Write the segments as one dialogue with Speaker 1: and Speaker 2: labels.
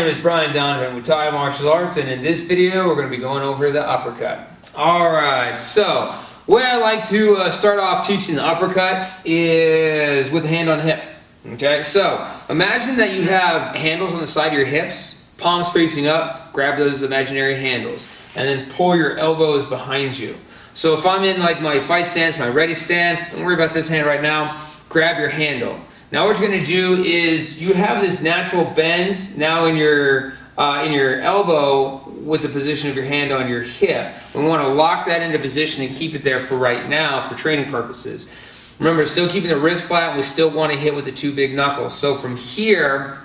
Speaker 1: name is Brian Donovan with Thai Martial Arts, and in this video we're going to be going over the uppercut. Alright, so the way I like to start off teaching the uppercuts is with the hand on hip. Okay, so imagine that you have handles on the side of your hips, palms facing up, grab those imaginary handles, and then pull your elbows behind you. So if I'm in like my fight stance, my ready stance, don't worry about this hand right now, grab your handle. Now what you're going to do is you have this natural bend now in your elbow with the position of your hand on your hip. We want to lock that into position and keep it there for right now for training purposes. Remember, still keeping the wrist flat, and we still want to hit with the two big knuckles. So from here,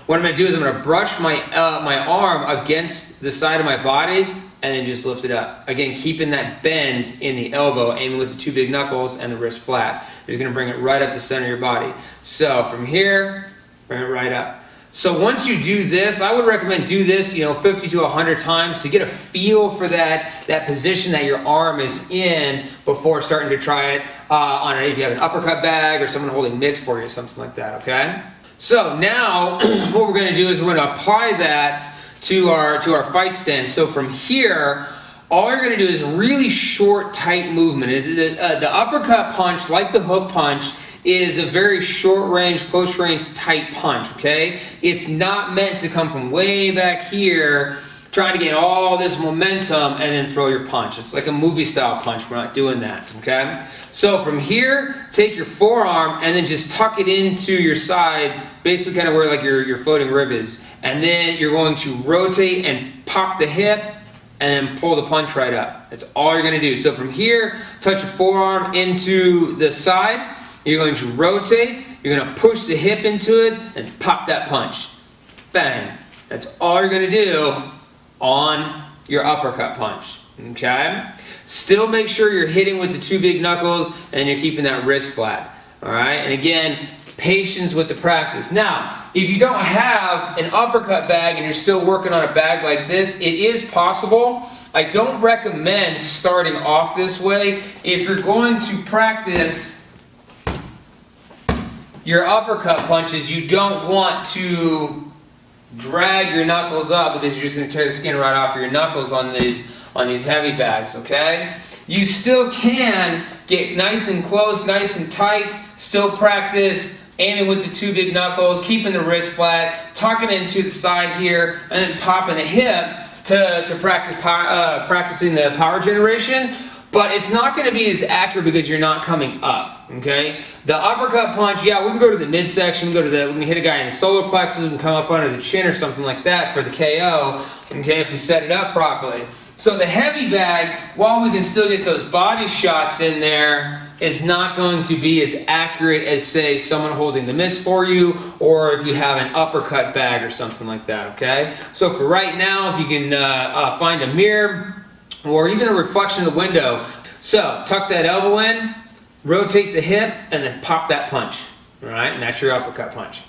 Speaker 1: what I'm going to do is I'm going to brush my arm against the side of my body and then just lift it up. Again, keeping that bend in the elbow, aiming with the two big knuckles and the wrist flat. You're just going to bring it right up the center of your body. So from here, bring it right up. So once you do this, I would recommend do this 50 to 100 times to get a feel for that position that your arm is in before starting to try it if you have an uppercut bag or someone holding mitts for you or something like that, okay? So now what we're going to do is we're going to apply that to our fight stance. So from here, all you're going to do is really short, tight movement. The uppercut punch, like the hook punch, is a very short range, close range, tight punch, okay? It's not meant to come from way back here, trying to gain all this momentum and then throw your punch. It's like a movie style punch. We're not doing that, okay? So from here, take your forearm and then just tuck it into your side, basically kind of where like your floating rib is. And then you're going to rotate and pop the hip and then pull the punch right up. That's all you're going to do. So from here, touch your forearm into the side. You're going to rotate, you're going to push the hip into it, and pop that punch. Bang. That's all you're going to do on your uppercut punch. Okay? Still make sure you're hitting with the two big knuckles and you're keeping that wrist flat. Alright? And again, patience with the practice. Now, if you don't have an uppercut bag and you're still working on a bag like this, it is possible. I don't recommend starting off this way. If you're going to practice your uppercut punches, you don't want to drag your knuckles up because you're just going to tear the skin right off of your knuckles on these heavy bags, okay? You still can get nice and close, nice and tight, still practice aiming with the two big knuckles, keeping the wrist flat, tucking it into the side here, and then popping the hip to practice practicing the power generation. But it's not going to be as accurate because you're not coming up, okay? The uppercut punch, yeah, we can go to the midsection, we can hit a guy in the solar plexus and come up under the chin or something like that for the KO, okay, if we set it up properly. So the heavy bag, while we can still get those body shots in there, is not going to be as accurate as, say, someone holding the mitts for you, or if you have an uppercut bag or something like that, okay? So for right now, if you can find a mirror, or even a reflection of the window. So, tuck that elbow in, rotate the hip, and then pop that punch. Alright, and that's your uppercut punch.